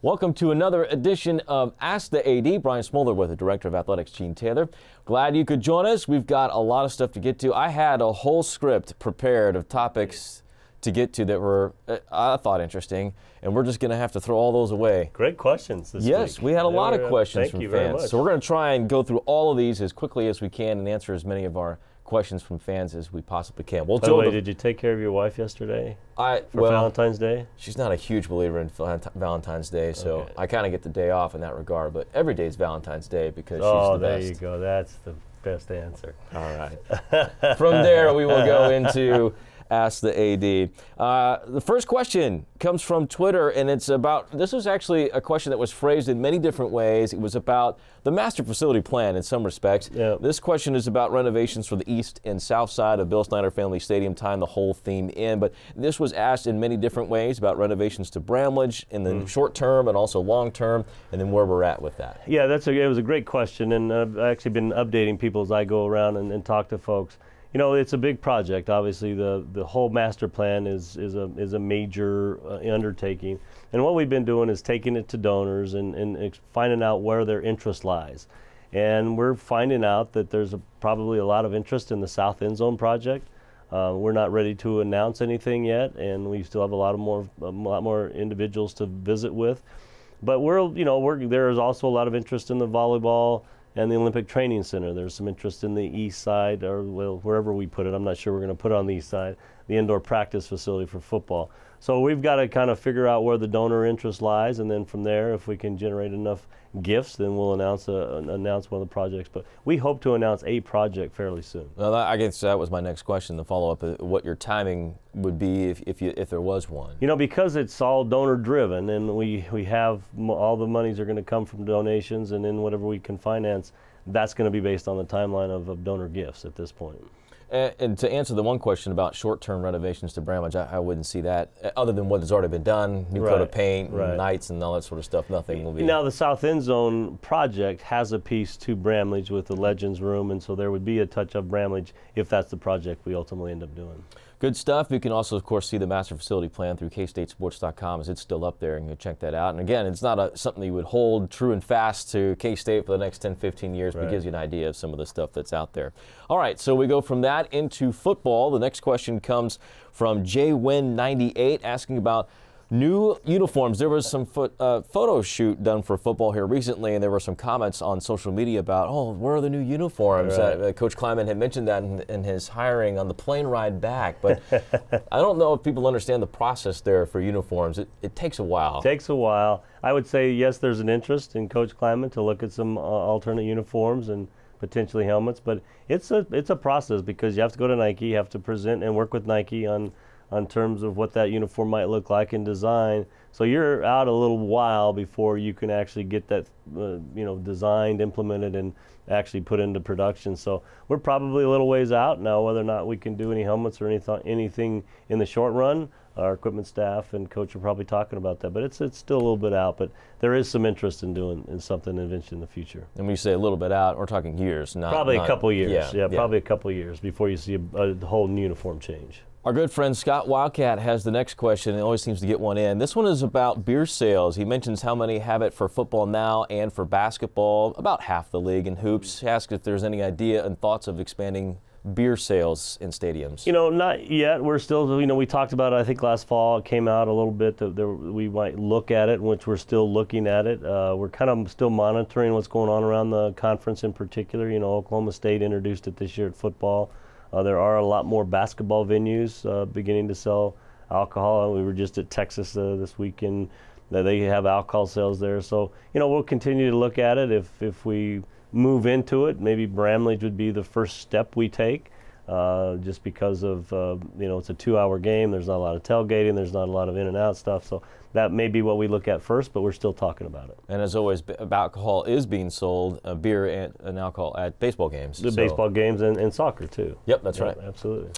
Welcome to another edition of Ask the AD. Brian Smoller with the Director of Athletics, Gene Taylor. Glad you could join us. We've got a lot of stuff to get to. I had a whole script prepared of topics to get to that were, I thought, interesting, and we're just going to have to throw all those away. Great questions this week. Yes, we had a lot of questions from Thank you very fans. much. So we're going to try and go through all of these as quickly as we can and answer as many of our questions from fans as we possibly can. By the way, did you take care of your wife yesterday for Valentine's Day? She's not a huge believer in Valentine's Day, so Okay. I kind of get the day off in that regard. But every day is Valentine's Day because she's the best. Oh, there you go. That's the best answer. All right. From there, we will go into Ask the AD. The first question comes from Twitter, and it's about, this was actually a question that was phrased in many different ways. It was about the master facility plan in some respects. Yep. This question is about renovations for the east and south side of Bill Snyder Family Stadium, tying the whole theme in. But this was asked in many different ways about renovations to Bramlage in the short term and also long term, and then where we're at with that. Yeah, it was a great question, and I've actually been updating people as I go around and talk to folks. You know, it's a big project. Obviously, the whole master plan is a major undertaking. And what we've been doing is taking it to donors and finding out where their interest lies. And we're finding out that there's probably a lot of interest in the South End Zone project. We're not ready to announce anything yet, and we still have a lot more individuals to visit with. But there is also a lot of interest in the volleyball and the Olympic Training Center. There's some interest in the east side, or wherever we put it. I'm not sure we're going to put it on the east side, the indoor practice facility for football. So we've got to kind of figure out where the donor interest lies, and then from there, if we can generate enough gifts, then we'll announce one of the projects. But we hope to announce a project fairly soon. Well, I guess that was my next question, the follow-up, what your timing would be if there was one. You know, because it's all donor-driven, and we have all the monies are going to come from donations, and then whatever we can finance, that's going to be based on the timeline of donor gifts at this point. And to answer the one question about short-term renovations to Bramlage, I wouldn't see that, other than what has already been done, new coat of paint, and lights, and all that sort of stuff. Nothing will be. Now, the South End Zone project has a piece to Bramlage with the Legends Room, and so there would be a touch of Bramlage if that's the project we ultimately end up doing. Good stuff. You can also, of course, see the master facility plan through KStateSports.com, as it's still up there, and you can check that out. And again, it's not something you would hold true and fast to K-State for the next 10, 15 years, but it gives you an idea of some of the stuff that's out there. All right, so we go from that into football. The next question comes from JWin98 asking about new uniforms. There was some photo shoot done for football here recently, and there were some comments on social media about, oh, where are the new uniforms? Coach Kleiman had mentioned that in his hiring on the plane ride back, but I don't know if people understand the process there for uniforms. It takes a while. It takes a while. I would say, yes, there's an interest in Coach Kleiman to look at some alternate uniforms and potentially helmets, but it's a process because you have to go to Nike, you have to present and work with Nike on terms of what that uniform might look like in design. So you're out a little while before you can actually get that designed, implemented, and actually put into production. So we're probably a little ways out now. Whether or not we can do any helmets or anything in the short run, our equipment staff and coach are probably talking about that. But it's still a little bit out. But there is some interest in doing something eventually in the future. And when you say a little bit out, we're talking years, probably a couple years. Yeah, probably a couple years before you see a whole uniform change. Our good friend Scott Wildcat has the next question. He always seems to get one in. This one is about beer sales. He mentions how many have it for football now and for basketball, about half the league in hoops. He asks if there's any idea and thoughts of expanding beer sales in stadiums. You know, not yet. We're still, we talked about it, I think last fall. It came out a little bit that we might look at it, which we're still looking at it. We're kind of still monitoring what's going on around the conference in particular. You know, Oklahoma State introduced it this year at football. There are a lot more basketball venues beginning to sell alcohol. We were just at Texas this weekend. They have alcohol sales there. So, we'll continue to look at it. If we move into it, maybe Bramlage would be the first step we take, just because of, it's a 2-hour game. There's not a lot of tailgating. There's not a lot of in and out stuff. So that may be what we look at first, but we're still talking about it. And as always, alcohol is being sold, beer and alcohol at baseball games. Baseball games and soccer too. Yep, that's right. Absolutely.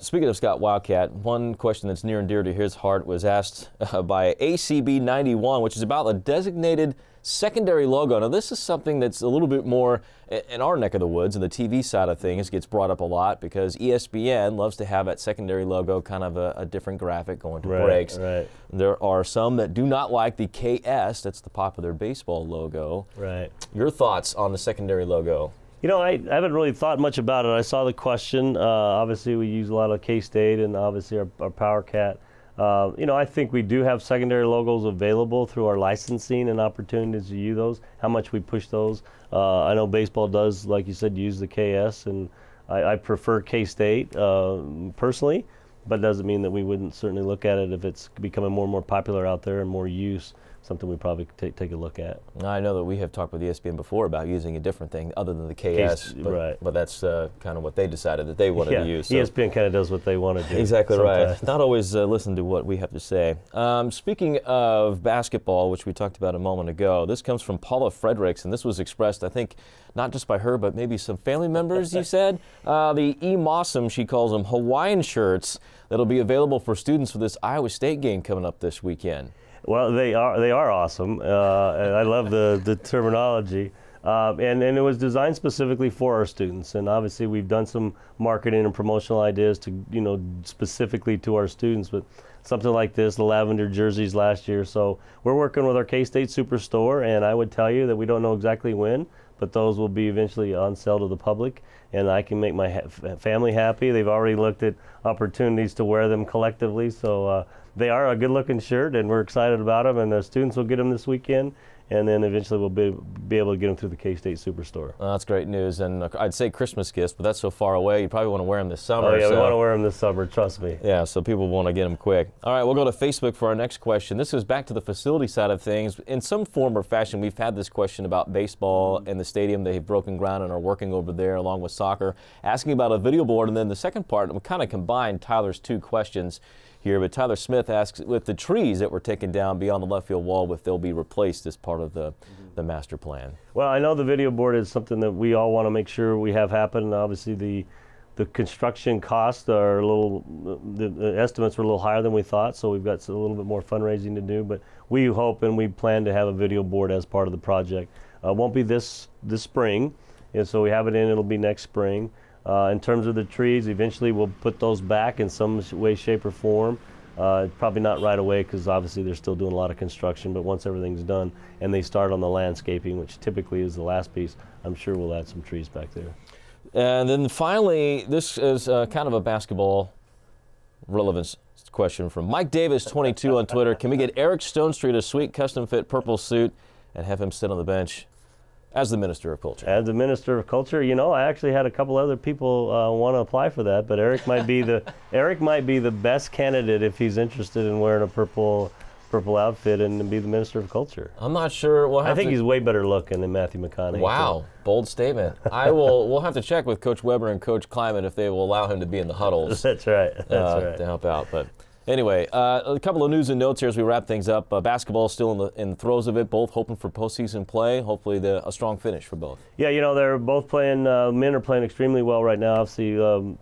Speaking of Scott Wildcat, one question that's near and dear to his heart was asked by ACB 91, which is about a designated secondary logo. Now, this is something that's a little bit more in our neck of the woods, and the TV side of things gets brought up a lot because ESPN loves to have that secondary logo, kind of a different graphic going to breaks. Right. There are some that do not like the KS, that's the popular baseball logo. Right. Your thoughts on the secondary logo? You know, I haven't really thought much about it. I saw the question. Obviously, we use a lot of K-State and obviously our Power Cat. You know, I think we do have secondary logos available through our licensing and opportunities to use those, how much we push those. I know baseball does, like you said, use the KS, and I prefer K-State personally, but it doesn't mean that we wouldn't certainly look at it if it's becoming more and more popular out there and more use. Something we probably take a look at. I know that we have talked with ESPN before about using a different thing other than the KS, but that's kind of what they decided that they wanted to use. So. ESPN kind of does what they want to do. Exactly sometimes. Right. Not always listen to what we have to say. Speaking of basketball, which we talked about a moment ago, this comes from Paula Fredericks, and this was expressed, I think, not just by her, but maybe some family members, you said. The E-Mossum, she calls them, Hawaiian shirts that'll be available for students for this Iowa State game coming up this weekend. Well, they are awesome. And I love the terminology. And it was designed specifically for our students. And obviously we've done some marketing and promotional ideas to, you know, specifically to our students. But something like this, the lavender jerseys last year. So we're working with our K-State Superstore, and I would tell you that we don't know exactly when, but those will be eventually on sale to the public, and I can make my family happy. They've already looked at opportunities to wear them collectively, so they are a good-looking shirt, and we're excited about them, and the students will get them this weekend, and then eventually we'll be able to get them through the K-State Superstore. Well, that's great news, and I'd say Christmas gifts, but that's so far away. You probably want to wear them this summer. Oh, yeah, we want to wear them this summer, trust me. Yeah, so people want to get them quick. All right, we'll go to Facebook for our next question. This goes back to the facility side of things. In some form or fashion, we've had this question about baseball and the stadium. They've broken ground and are working over there along with soccer, asking about a video board, and then the second part, we kind of combined Tyler's two questions here, but Tyler Smith asks, with the trees that were taken down beyond the left field wall, if they'll be replaced as part of the master plan. Well, I know the video board is something that we all want to make sure we have happen. Obviously, the construction costs are a little, the estimates were a little higher than we thought, so we've got a little bit more fundraising to do, but we hope and we plan to have a video board as part of the project. Won't be this spring, and so we have it in, it'll be next spring. In terms of the trees, eventually we'll put those back in some way, shape, or form. Probably not right away because obviously they're still doing a lot of construction, but once everything's done and they start on the landscaping, which typically is the last piece, I'm sure we'll add some trees back there. And then finally, this is kind of a basketball relevance question from Mike Davis, 22 on Twitter. Can we get Eric Stonestreet a sweet custom fit purple suit and have him sit on the bench as the Minister of Culture? As the Minister of Culture, you know, I actually had a couple other people want to apply for that, but Eric might be the best candidate if he's interested in wearing a purple outfit and be the Minister of Culture. I'm not sure. I think he's way better looking than Matthew McConaughey. Wow, bold statement. We'll have to check with Coach Weber and Coach Kleiman if they will allow him to be in the huddles. That's right. That's right. To help out, but. Anyway, a couple of news and notes here as we wrap things up. Basketball is still in the throes of it, both hoping for postseason play, hopefully a strong finish for both. Yeah, you know, they're both playing, men are playing extremely well right now. Obviously,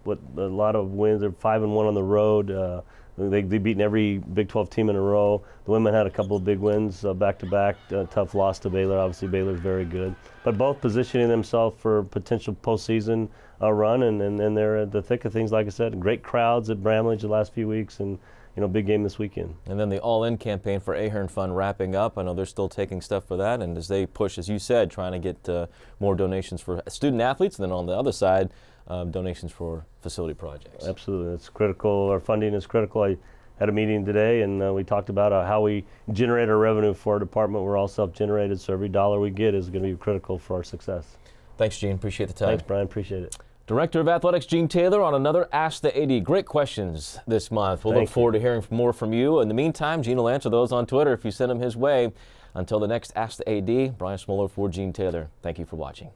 with a lot of wins, they're 5-1 on the road. They've beaten every Big 12 team in a row. The women had a couple of big wins back-to-back, tough loss to Baylor. Obviously, Baylor's very good. But both positioning themselves for potential postseason run, and they're at the thick of things, like I said. Great crowds at Bramlage the last few weeks, and you know, big game this weekend. And then the All-In campaign for Ahern Fund wrapping up. I know they're still taking stuff for that, and as they push, as you said, trying to get more donations for student athletes, and then on the other side, donations for facility projects. Absolutely, it's critical. Our funding is critical. I had a meeting today, and we talked about how we generate our revenue for our department. We're all self-generated, so every dollar we get is going to be critical for our success. Thanks, Gene. Appreciate the time. Thanks, Brian. Appreciate it. Director of Athletics Gene Taylor on another Ask the AD. Great questions this month. We'll look forward to hearing more from you. In the meantime, Gene will answer those on Twitter if you send them his way. Until the next Ask the AD, Brian Smoller for Gene Taylor. Thank you for watching.